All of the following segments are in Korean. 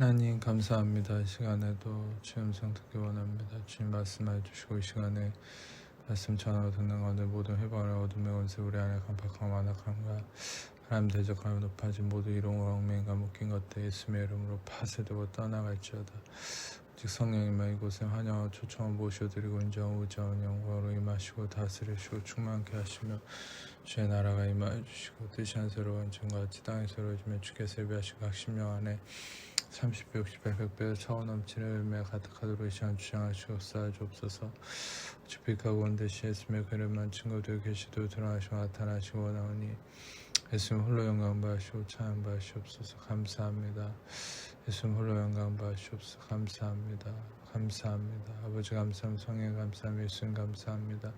하나님 감사합니다. 이 시간에도 주님 음성 듣기 원합니다. 주님 말씀해 주시고 이 시간에 말씀 전하고 듣는 가운데 모든 회방을 어둠의 원수 우리 안에 강팍하고 완악함과 하나님 대적하며 높아진 모든 이론과 얽매인과 묶인 것들 예수님의 이름으로 파쇄되고 떠나갈지어다. 오직 성령님만 이곳에 환영하고 초청을 모셔드리고 인정하고 의자원 영광으로 임하시고 다스리시고 충만케 하시며 주의 나라가 임하여 주시고 뜻이 한 새로운 전과 같이 땅에 새로워지며 주께서 예비하신 각 십령 안에 30배, 60배, 100배 차원 넘치는 열매가 가득하도록 이 시간 주장하시고 쌓아주옵소서. 주픽하고 온 듯이 예수님의 그릇만 증거되어 계시도록 드러나시고 나타나시고 원하오니 예수님 홀로 영광 받으시고 찬양 받으시옵소서. 감사합니다. 예수님 홀로 영광 받으시옵소서. 감사합니다. 감사합니다. 아버지 감사합니다. 성령 감사합니다. 예수님 감사합니다.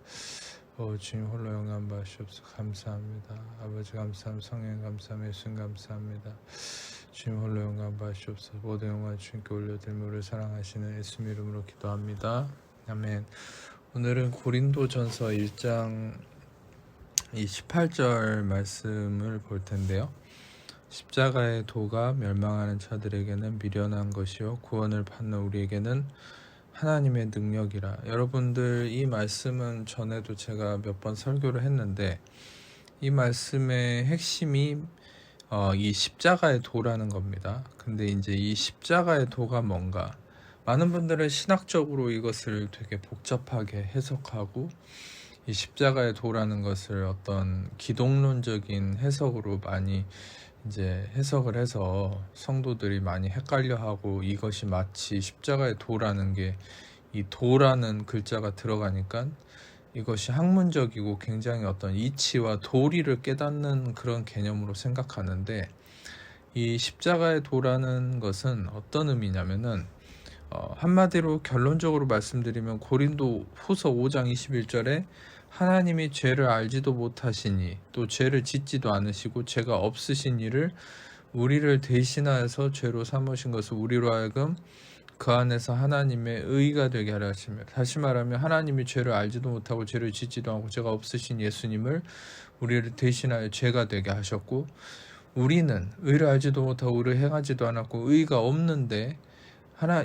주님 홀로 영광 받으시옵소서. 감사합니다. 아버지 감사합니다. 성령 감사합니다. 예수님 감사합니다. 주님 홀로 영광 받으시옵소서. 모든 영광 주님께 올려드리며 우리를 사랑하시는 예수님 이름으로 기도합니다. 아멘. 오늘은 고린도전서 1장 18절 말씀을 볼 텐데요. 십자가의 도가 멸망하는 자들에게는 미련한 것이요 구원을 받는 우리에게는 하나님의 능력이라. 여러분들 이 말씀은 전에도 제가 몇 번 설교를 했는데 이 말씀의 핵심이 이 십자가의 도라는 겁니다. 근데 이제 이 십자가의 도가 뭔가, 많은 분들은 신학적으로 이것을 되게 복잡하게 해석하고 이 십자가의 도라는 것을 어떤 기독론적인 해석으로 많이 이제 해석을 해서 성도들이 많이 헷갈려하고, 이것이 마치 십자가의 도라는 게 이 도라는 글자가 들어가니까 이것이 학문적이고 굉장히 어떤 이치와 도리를 깨닫는 그런 개념으로 생각하는데, 이 십자가의 도라는 것은 어떤 의미냐면은 한마디로 결론적으로 말씀드리면 고린도 후서 5장 21절에 하나님이 죄를 알지도 못하시니 또 죄를 짓지도 않으시고 죄가 없으신 이를 우리를 대신하여서 죄로 삼으신 것을 우리로 하여금 그 안에서 하나님의 의가 되게 하려 하시며, 다시 말하면 하나님이 죄를 알지도 못하고 죄를 짓지도 않고 죄가 없으신 예수님을 우리를 대신하여 죄가 되게 하셨고, 우리는 의를 알지도 못하고 의를 행하지도 않았고 의가 없는데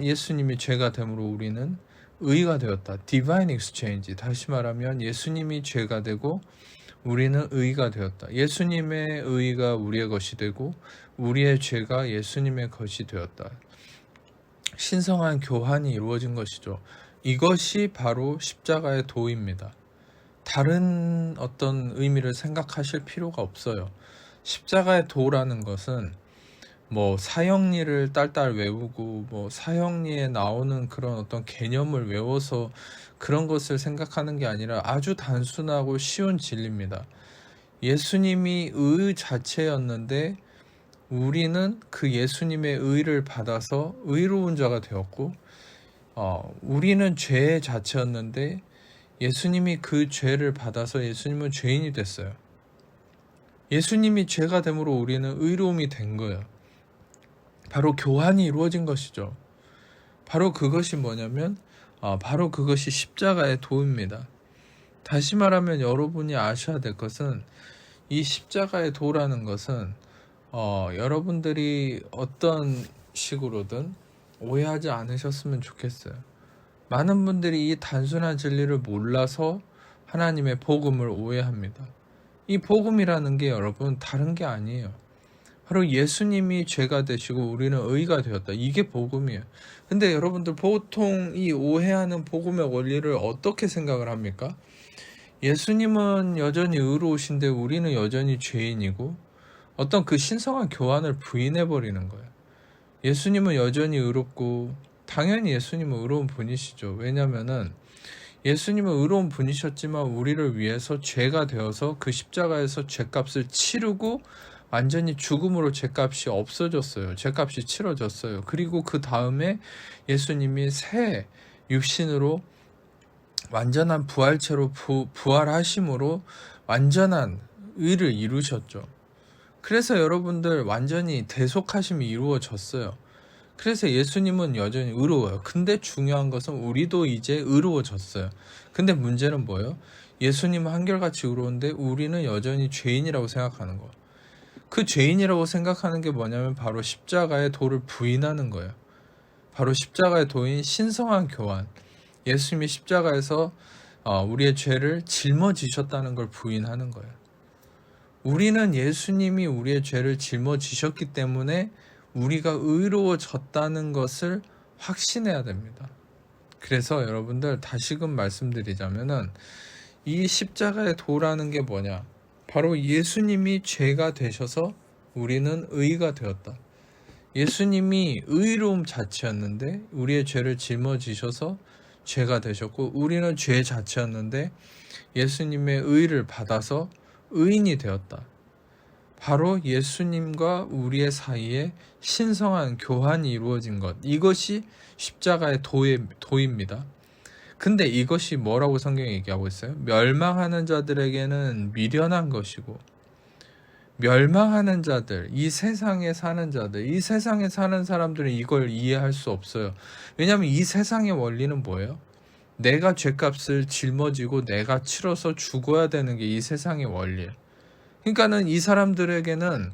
예수님이 죄가 됨으로 우리는 의가 되었다. Divine Exchange. 다시 말하면 예수님이 죄가 되고 우리는 의가 되었다. 예수님의 의가 우리의 것이 되고 우리의 죄가 예수님의 것이 되었다. 신성한 교환이 이루어진 것이죠. 이것이 바로 십자가의 도입니다. 다른 어떤 의미를 생각하실 필요가 없어요. 십자가의 도라는 것은 뭐 사형리를 딸딸 외우고 뭐 사형리에 나오는 그런 어떤 개념을 외워서 그런 것을 생각하는 게 아니라 아주 단순하고 쉬운 진리입니다. 예수님이 의 자체였는데 우리는 그 예수님의 의를 받아서 의로운 자가 되었고, 우리는 죄 자체였는데 예수님이 그 죄를 받아서 예수님은 죄인이 됐어요. 예수님이 죄가 됨으로 우리는 의로움이 된 거예요. 바로 교환이 이루어진 것이죠. 바로 그것이 뭐냐면 바로 그것이 십자가의 도입니다. 다시 말하면 여러분이 아셔야 될 것은 이 십자가의 도라는 것은 여러분들이 어떤 식으로든 오해하지 않으셨으면 좋겠어요. 많은 분들이 이 단순한 진리를 몰라서 하나님의 복음을 오해합니다. 이 복음이라는 게 여러분 다른 게 아니에요. 바로 예수님이 죄가 되시고 우리는 의가 되었다. 이게 복음이에요. 근데 여러분들 보통 이 오해하는 복음의 원리를 어떻게 생각을 합니까? 예수님은 여전히 의로우신데 우리는 여전히 죄인이고, 어떤 그 신성한 교환을 부인해버리는 거예요. 예수님은 여전히 의롭고 당연히 예수님은 의로운 분이시죠. 왜냐면은 예수님은 의로운 분이셨지만 우리를 위해서 죄가 되어서 그 십자가에서 죄값을 치르고 완전히 죽음으로 죄값이 없어졌어요. 죄값이 치러졌어요. 그리고 그 다음에 예수님이 새 육신으로 완전한 부활체로 부활하심으로 완전한 의를 이루셨죠. 그래서 여러분들 완전히 대속하심이 이루어졌어요. 그래서 예수님은 여전히 의로워요. 근데 중요한 것은 우리도 이제 의로워졌어요. 근데 문제는 뭐예요? 예수님은 한결같이 의로운데 우리는 여전히 죄인이라고 생각하는 거. 그 죄인이라고 생각하는 게 뭐냐면 바로 십자가의 도를 부인하는 거예요. 바로 십자가의 도인 신성한 교환. 예수님이 십자가에서 우리의 죄를 짊어지셨다는 걸 부인하는 거예요. 우리는 예수님이 우리의 죄를 짊어지셨기 때문에 우리가 의로워졌다는 것을 확신해야 됩니다. 그래서 여러분들 다시금 말씀드리자면은 이 십자가의 도라는 게 뭐냐? 바로 예수님이 죄가 되셔서 우리는 의가 되었다. 예수님이 의로움 자체였는데 우리의 죄를 짊어지셔서 죄가 되셨고, 우리는 죄 자체였는데 예수님의 의를 받아서 의인이 되었다. 바로 예수님과 우리의 사이에 신성한 교환이 이루어진 것, 이것이 십자가의 도입니다. 근데 이것이 뭐라고 성경이 얘기하고 있어요? 멸망하는 자들에게는 미련한 것이고, 멸망하는 자들, 이 세상에 사는 자들, 이 세상에 사는 사람들은 이걸 이해할 수 없어요. 왜냐하면 이 세상의 원리는 뭐예요? 내가 죄값을 짊어지고 내가 치러서 죽어야 되는 게 이 세상의 원리예요. 그러니까는 이 사람들에게는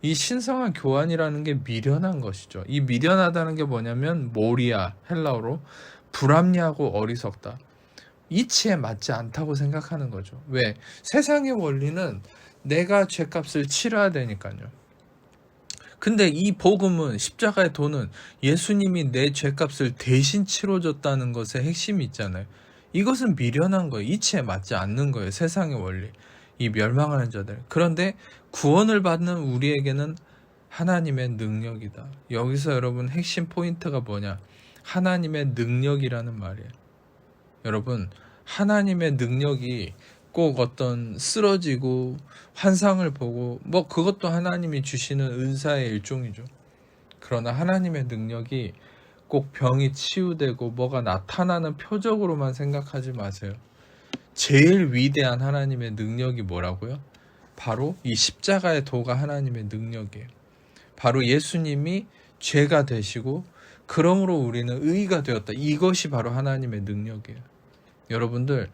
이 신성한 교환이라는 게 미련한 것이죠. 이 미련하다는 게 뭐냐면 모리아, 헬라어로 불합리하고 어리석다. 이치에 맞지 않다고 생각하는 거죠. 왜? 세상의 원리는 내가 죄값을 치러야 되니까요. 근데 이 복음은, 십자가의 도는 예수님이 내 죄값을 대신 치러줬다는 것의 핵심이 있잖아요. 이것은 미련한 거예요. 이치에 맞지 않는 거예요. 세상의 원리. 이 멸망하는 자들. 그런데 구원을 받는 우리에게는 하나님의 능력이다. 여기서 여러분 핵심 포인트가 뭐냐? 하나님의 능력이라는 말이에요. 여러분, 하나님의 능력이 꼭 어떤 쓰러지고 환상을 보고 그것도 하나님이 주시는 은사의 일종이죠. 그러나 하나님의 능력이 꼭 병이 치유되고 뭐가 나타나는 표적으로만 생각하지 마세요. 제일 위대한 하나님의 능력이 뭐라고요? 바로 이 십자가의 도가 하나님의 능력이에요. 바로 예수님이 죄가 되시고 그러므로 우리는 의가 되었다. 이것이 바로 하나님의 능력이에요. 여러분들,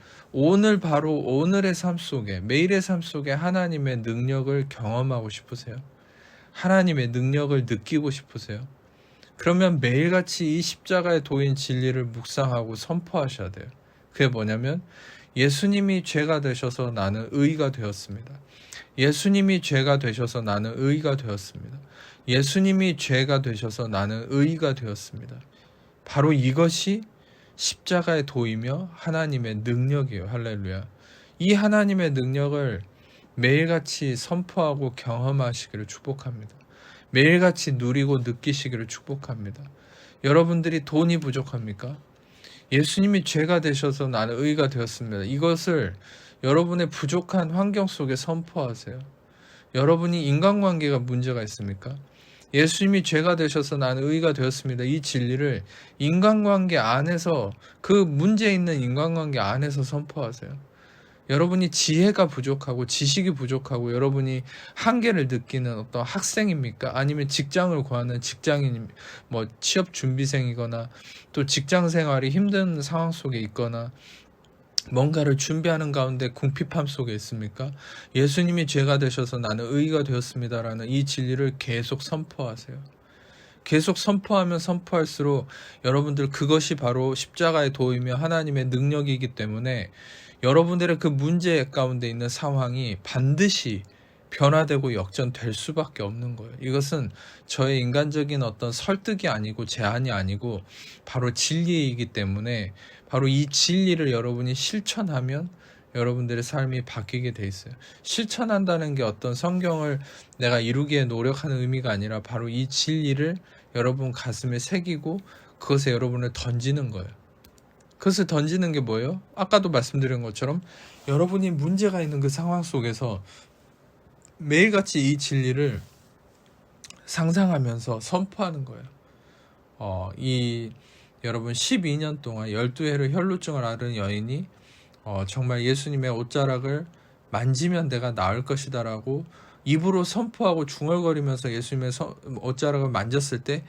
바로 오늘의 삶 속에, 매일의 삶 속에 하나님의 능력을 경험하고 싶으세요? 하나님의 능력을 느끼고 싶으세요? 그러면 매일같이 이 십자가의 도인 진리를 묵상하고 선포하셔야 돼요. 그게 뭐냐면 예수님이 죄가 되셔서 나는 의가 되었습니다. 예수님이 죄가 되셔서 나는 의가 되었습니다. 예수님이 죄가 되셔서 나는 의가 되었습니다. 바로 이것이 십자가의 도이며 하나님의 능력이에요. 할렐루야. 이 하나님의 능력을 매일같이 선포하고 경험하시기를 축복합니다. 매일같이 누리고 느끼시기를 축복합니다. 여러분들이 돈이 부족합니까? 예수님이 죄가 되셔서 나는 의가 되었습니다. 이것을 여러분의 부족한 환경 속에 선포하세요. 여러분이 인간관계가 문제가 있습니까? 예수님이 죄가 되셔서 나는 의가 되었습니다. 이 진리를 인간관계 안에서, 그 문제 있는 인간관계 안에서 선포하세요. 여러분이 지혜가 부족하고 지식이 부족하고 여러분이 한계를 느끼는 어떤 학생입니까? 아니면 직장을 구하는 직장인, 취업 준비생이거나 또 직장 생활이 힘든 상황 속에 있거나 뭔가를 준비하는 가운데 궁핍함 속에 있습니까? 예수님이 죄가 되셔서 나는 의가 되었습니다라는 이 진리를 계속 선포하세요. 계속 선포하면 선포할수록 여러분들, 그것이 바로 십자가의 도이며 하나님의 능력이기 때문에 여러분들의 그 문제 가운데 있는 상황이 반드시 변화되고 역전될 수밖에 없는 거예요. 이것은 저의 인간적인 어떤 설득이 아니고 제안이 아니고 바로 진리이기 때문에, 바로 이 진리를 여러분이 실천하면 여러분들의 삶이 바뀌게 돼 있어요. 실천한다는 게 어떤 성경을 내가 이루기에 노력하는 의미가 아니라 바로 이 진리를 여러분 가슴에 새기고 그것에 여러분을 던지는 거예요. 그것을 던지는 게 뭐예요? 아까도 말씀드린 것처럼 여러분이 문제가 있는 그 상황 속에서 매일같이 이 진리를 상상하면서 선포하는 거예요. 여러분 12년 동안 12회를 혈루증을 앓은 여인이 정말 예수님의 옷자락을 만지면 내가 나을 것이다 라고 입으로 선포하고 중얼거리면서 예수님의 옷자락을 만졌을 때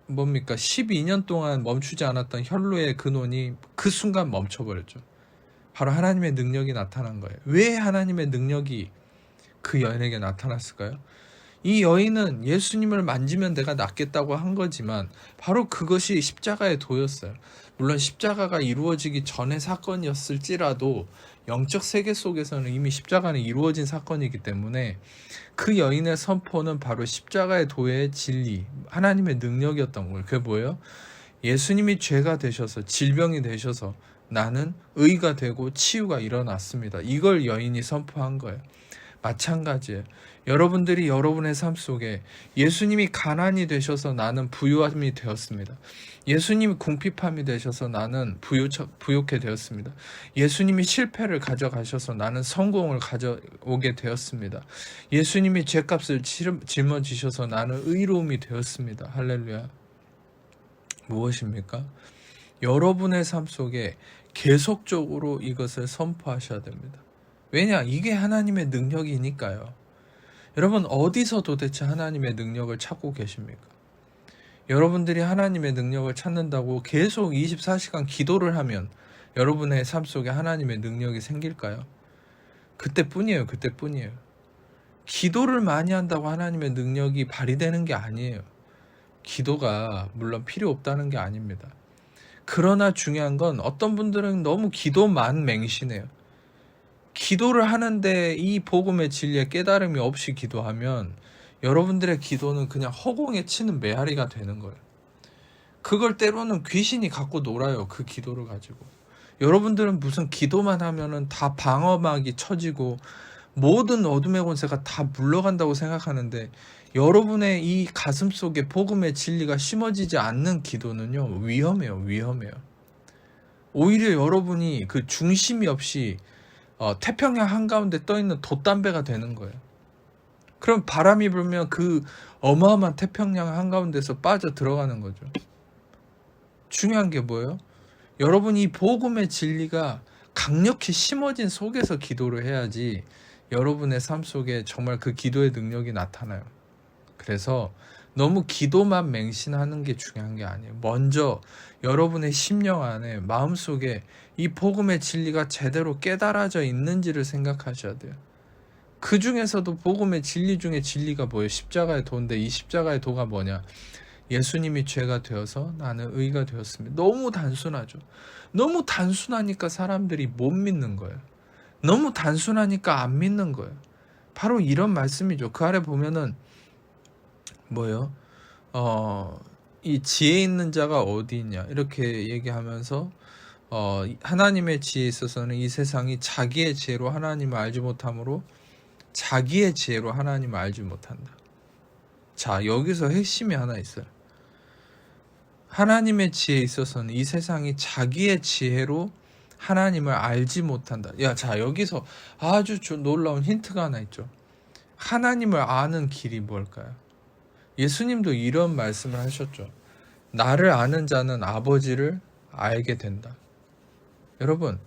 12년 동안 멈추지 않았던 혈루의 근원이 그 순간 멈춰버렸죠. 바로 하나님의 능력이 나타난 거예요. 왜 하나님의 능력이 그 여인에게 나타났을까요? 이 여인은 예수님을 만지면 내가 낫겠다고 한 거지만 바로 그것이 십자가의 도였어요. 물론 십자가가 이루어지기 전의 사건이었을지라도 영적 세계 속에서는 이미 십자가는 이루어진 사건이기 때문에 그 여인의 선포는 바로 십자가의 도의 진리, 하나님의 능력이었던 거예요. 그게 뭐예요? 예수님이 죄가 되셔서 질병이 되셔서 나는 의가 되고 치유가 일어났습니다. 이걸 여인이 선포한 거예요. 마찬가지예요. 여러분들이 여러분의 삶 속에 예수님이 가난이 되셔서 나는 부유함이 되었습니다. 예수님이 궁핍함이 되셔서 나는 부욕해 되었습니다. 예수님이 실패를 가져가셔서 나는 성공을 가져오게 되었습니다. 예수님이 죄값을 짊어지셔서 나는 의로움이 되었습니다. 할렐루야. 무엇입니까? 여러분의 삶 속에 계속적으로 이것을 선포하셔야 됩니다. 왜냐? 이게 하나님의 능력이니까요. 여러분, 어디서 도대체 하나님의 능력을 찾고 계십니까? 여러분들이 하나님의 능력을 찾는다고 계속 24시간 기도를 하면 여러분의 삶 속에 하나님의 능력이 생길까요? 그때뿐이에요. 그때뿐이에요. 기도를 많이 한다고 하나님의 능력이 발휘되는 게 아니에요. 기도가 물론 필요 없다는 게 아닙니다. 그러나 중요한 건 어떤 분들은 너무 기도만 맹신해요. 기도를 하는데 이 복음의 진리에 깨달음이 없이 기도하면 여러분들의 기도는 그냥 허공에 치는 메아리가 되는 거예요. 그걸 때로는 귀신이 갖고 놀아요. 그 기도를 가지고. 여러분들은 무슨 기도만 하면은 다 방어막이 쳐지고 모든 어둠의 권세가 다 물러간다고 생각하는데 여러분의 이 가슴 속에 복음의 진리가 심어지지 않는 기도는요, 위험해요. 위험해요. 오히려 여러분이 그 중심이 없이 태평양 한가운데 떠있는 돛담배가 되는 거예요. 그럼 바람이 불면 그 어마어마한 태평양 한가운데서 빠져 들어가는 거죠. 중요한 게 뭐예요? 여러분이 이 복음의 진리가 강력히 심어진 속에서 기도를 해야지 여러분의 삶 속에 정말 그 기도의 능력이 나타나요. 그래서 너무 기도만 맹신하는 게 중요한 게 아니에요. 먼저 여러분의 심령 안에 마음속에 이 복음의 진리가 제대로 깨달아져 있는지를 생각하셔야 돼요. 그 중에서도 복음의 진리 중에 진리가 뭐예요? 십자가의 도인데 이 십자가의 도가 뭐냐? 예수님이 죄가 되어서 나는 의가 되었습니다. 너무 단순하죠. 너무 단순하니까 사람들이 못 믿는 거예요. 너무 단순하니까 안 믿는 거예요. 바로 이런 말씀이죠. 그 아래 보면은 뭐예요? 이 지혜 있는 자가 어디 있냐? 이렇게 얘기하면서 하나님의 지혜에 있어서는 이 세상이 자기의 지혜로 하나님을 알지 못하므로 자기의 지혜로 하나님을 알지 못한다. 자, 여기서 핵심이 하나 있어요. 하나님의 지혜에 있어서는 이 세상이 자기의 지혜로 하나님을 알지 못한다. 자, 여기서 아주 놀라운 힌트가 하나 있죠. 하나님을 아는 길이 뭘까요? 예수님도 이런 말씀을 하셨죠. 나를 아는 자는 아버지를 알게 된다. 여러분,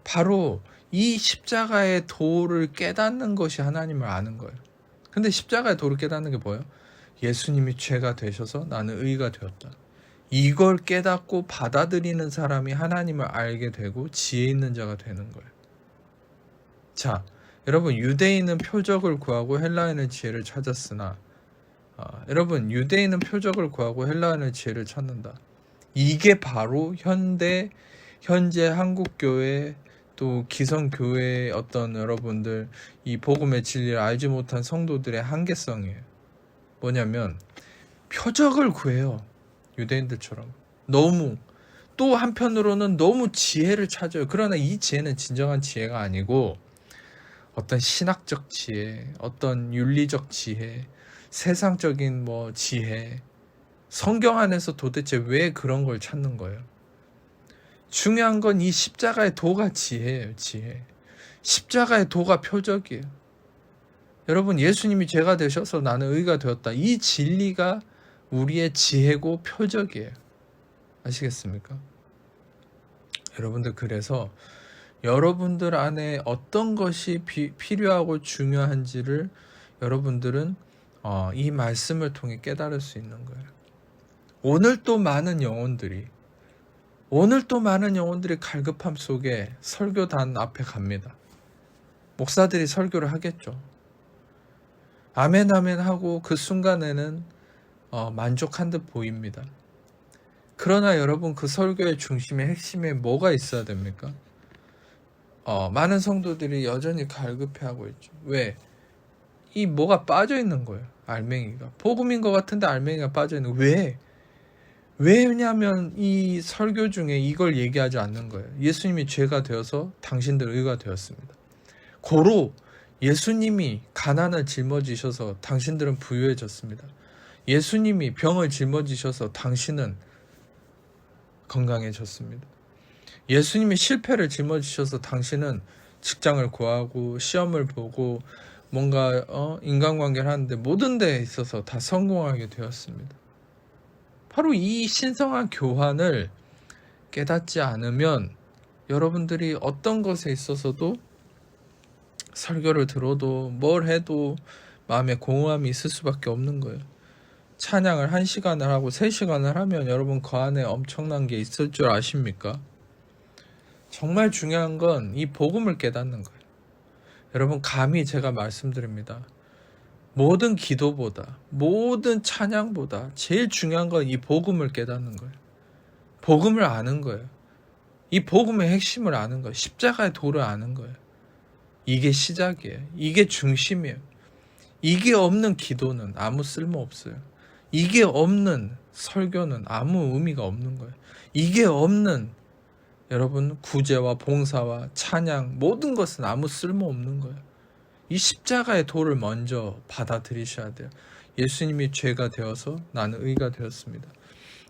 바로 이 십자가의 도를 깨닫는 것이 하나님을 아는 거예요. 근데 십자가의 도를 깨닫는 게 뭐예요? 예수님이 죄가 되셔서 나는 의가 되었다. 이걸 깨닫고 받아들이는 사람이 하나님을 알게 되고 지혜 있는 자가 되는 거예요. 자, 여러분, 유대인은 표적을 구하고 헬라인은 지혜를 찾았으나 여러분, 유대인은 표적을 구하고 헬라인은 지혜를 찾는다. 이게 바로 현재 한국교회 또 기성교회의 어떤 여러분들 이 복음의 진리를 알지 못한 성도들의 한계성이에요. 뭐냐면 표적을 구해요. 유대인들처럼. 너무 또 한편으로는 너무 지혜를 찾아요. 그러나 이 지혜는 진정한 지혜가 아니고 어떤 신학적 지혜, 어떤 윤리적 지혜, 세상적인 지혜, 성경 안에서 도대체 왜 그런 걸 찾는 거예요? 중요한 건 이 십자가의 도가 지혜예요. 지혜. 십자가의 도가 표적이에요. 여러분, 예수님이 죄가 되셔서 나는 의가 되었다. 이 진리가 우리의 지혜고 표적이에요. 아시겠습니까? 여러분들, 그래서 여러분들 안에 어떤 것이 필요하고 중요한지를 여러분들은 이 말씀을 통해 깨달을 수 있는 거예요. 오늘 또 많은 영혼들이 갈급함 속에 설교단 앞에 갑니다. 목사들이 설교를 하겠죠. 아멘 아멘 하고 그 순간에는 만족한 듯 보입니다. 그러나 여러분, 그 설교의 중심에 핵심에 뭐가 있어야 됩니까? 많은 성도들이 여전히 갈급해하고 있죠. 왜? 이 뭐가 빠져 있는 거예요. 알맹이가. 복음인 것 같은데 알맹이가 빠져 있는 거예요. 왜? 왜냐하면 이 설교 중에 이걸 얘기하지 않는 거예요. 예수님이 죄가 되어서 당신들 의가 되었습니다. 고로 예수님이 가난을 짊어지셔서 당신들은 부유해졌습니다. 예수님이 병을 짊어지셔서 당신은 건강해졌습니다. 예수님이 실패를 짊어지셔서 당신은 직장을 구하고 시험을 보고 뭔가 인간관계를 하는데 모든 데에 있어서 다 성공하게 되었습니다. 바로 이 신성한 교환을 깨닫지 않으면 여러분들이 어떤 것에 있어서도 설교를 들어도 뭘 해도 마음에 공허함이 있을 수밖에 없는 거예요. 찬양을 1시간을 하고 3시간을 하면 여러분 그 안에 엄청난 게 있을 줄 아십니까? 정말 중요한 건 이 복음을 깨닫는 거예요. 여러분, 감히 제가 말씀드립니다. 모든 기도보다, 모든 찬양보다 제일 중요한 건 이 복음을 깨닫는 거예요. 복음을 아는 거예요. 이 복음의 핵심을 아는 거예요. 십자가의 도를 아는 거예요. 이게 시작이에요. 이게 중심이에요. 이게 없는 기도는 아무 쓸모 없어요. 이게 없는 설교는 아무 의미가 없는 거예요. 이게 없는 여러분 구제와 봉사와 찬양 모든 것은 아무 쓸모 없는 거예요. 이 십자가의 도를 먼저 받아들이셔야 돼요. 예수님이 죄가 되어서 나는 의가 되었습니다.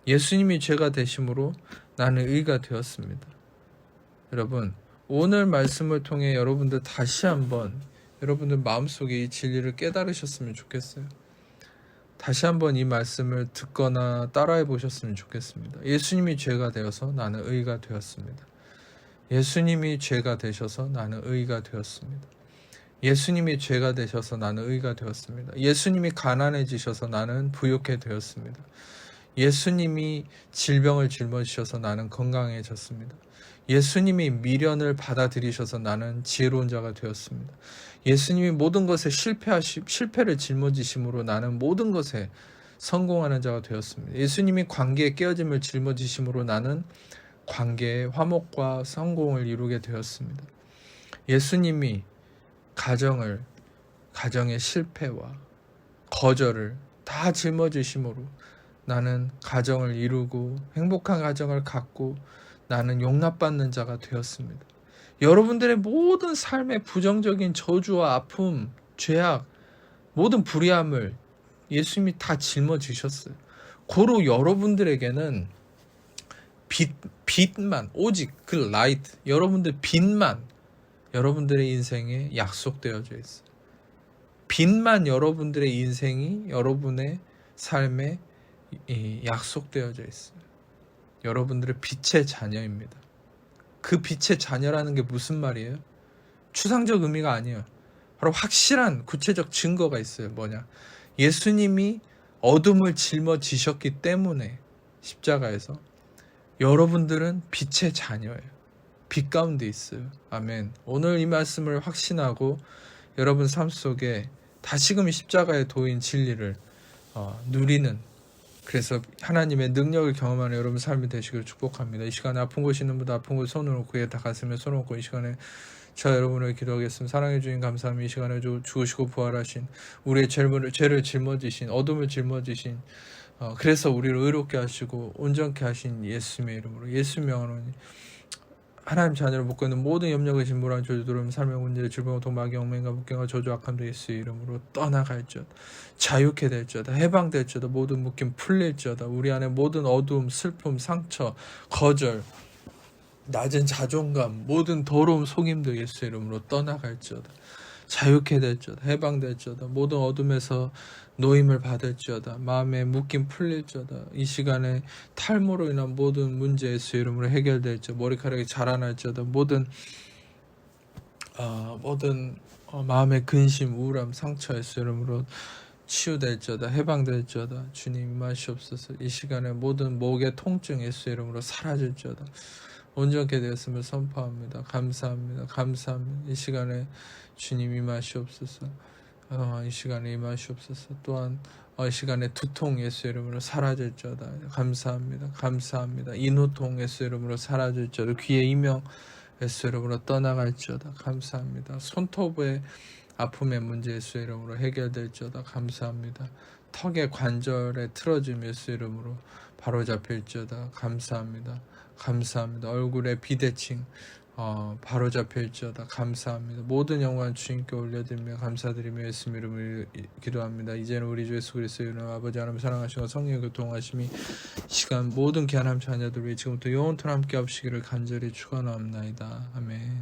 예수님이 죄가 되심으로 나는 의가 되었습니다. 여러분, 오늘 말씀을 통해 여러분들 다시 한번 여러분들 마음속에 이 진리를 깨달으셨으면 좋겠어요. 다시 한번 이 말씀을 듣거나 따라해 보셨으면 좋겠습니다. 예수님이 죄가 되어서 나는 의가 되었습니다. 예수님이 죄가 되셔서 나는 의가 되었습니다. 예수님이 죄가 되셔서 나는 의가 되었습니다. 예수님이 가난해지셔서 나는 부유케 되었습니다. 예수님이 질병을 짊어지셔서 나는 건강해졌습니다. 예수님이 미련을 받아들이셔서 나는 지혜로운 자가 되었습니다. 예수님이 모든 것에 실패를 짊어지심으로 나는 모든 것에 성공하는 자가 되었습니다. 예수님이 관계의 깨어짐을 짊어지심으로 나는 관계의 화목과 성공을 이루게 되었습니다. 예수님이 가정의 실패와 거절을 다 짊어지심으로 나는 가정을 이루고 행복한 가정을 갖고 나는 용납받는 자가 되었습니다. 여러분들의 모든 삶의 부정적인 저주와 아픔, 죄악, 모든 불의함을 예수님이 다 짊어지셨어요. 고로 여러분들에게는 빛만, 오직 그 라이트, 여러분들 빛만 여러분들의 인생에 약속되어져 있어요. 빛만 여러분들의 인생이 여러분의 삶에 약속되어져 있어요. 여러분들의 빛의 자녀입니다. 그 빛의 자녀라는 게 무슨 말이에요? 추상적 의미가 아니에요. 바로 확실한 구체적 증거가 있어요. 뭐냐? 예수님이 어둠을 짊어지셨기 때문에 십자가에서 여러분들은 빛의 자녀예요. 빛 가운데 있어요. 아멘. 오늘 이 말씀을 확신하고 여러분 삶 속에 다시금 십자가의 도인 진리를 누리는, 그래서 하나님의 능력을 경험하는 여러분 삶이 되시길 축복합니다. 이 시간에 아픈 곳이 있는 분들 아픈 곳 손을 놓고 다 가슴에 손을 놓고 이 시간에 저 여러분을 기도하겠습니다. 사랑해 주님 감사합니다. 이 시간에 죽으시고 부활하신 우리의 죄를 짊어지신 어둠을 짊어지신 그래서 우리를 의롭게 하시고 온전케 하신 예수님의 이름으로 예수 명하노니 하나님 자녀를 묶고 있는 모든 염려의 진물한 저주 들어오면 삶의 문제 질병 도마귀 엉맹과 북경과 저주 악함도 예수의 이름으로 떠나갈지어다. 자유케 될지어다. 해방될지어다. 모든 묶임 풀릴지어다. 우리 안에 모든 어두움, 슬픔, 상처, 거절, 낮은 자존감, 모든 더러움, 속임도 예수의 이름으로 떠나갈지어다. 자유케 될지어다. 해방될지어다. 모든 어둠에서 노임을 받을지어다. 마음의 묶임 풀릴지어다. 이 시간에 탈모로 인한 모든 문제 예수의 이름으로 해결될지어다. 머리카락이 자라날지어다. 모든 마음의 근심, 우울함, 상처 예수의 이름으로 치유될지어다. 해방될지어다. 주님 임하시옵소서. 이 시간에 모든 목의 통증 예수의 이름으로 사라질지어다. 온전케 되었음을 선포합니다. 감사합니다. 감사합니다. 이 시간에 주님 임하시옵소서. 이 시간에 임하시옵소서. 또한 이 시간에 두통 예수 이름으로 사라질지어다. 감사합니다. 감사합니다. 인후통 예수 이름으로 사라질지어다. 귀의 이명 예수 이름으로 떠나갈지어다. 감사합니다. 손톱의 아픔의 문제 예수 이름으로 해결될지어다. 감사합니다. 턱의 관절의 틀어짐 예수 이름으로 바로잡힐지어다. 감사합니다. 감사합니다. 얼굴의 비대칭 바로잡힐지어다. 감사합니다. 모든 영광 주님께 올려드리며 감사드리며 예수님 이름으로 기도합니다. 이제는 우리 주 예수 그리스도의 이름 아버지 하나님 사랑하시고 성령의 교통하심이 시간 모든 귀한 자녀들 위해 지금부터 영원토록 함께 하시기를 간절히 축원하옵나이다. 아멘.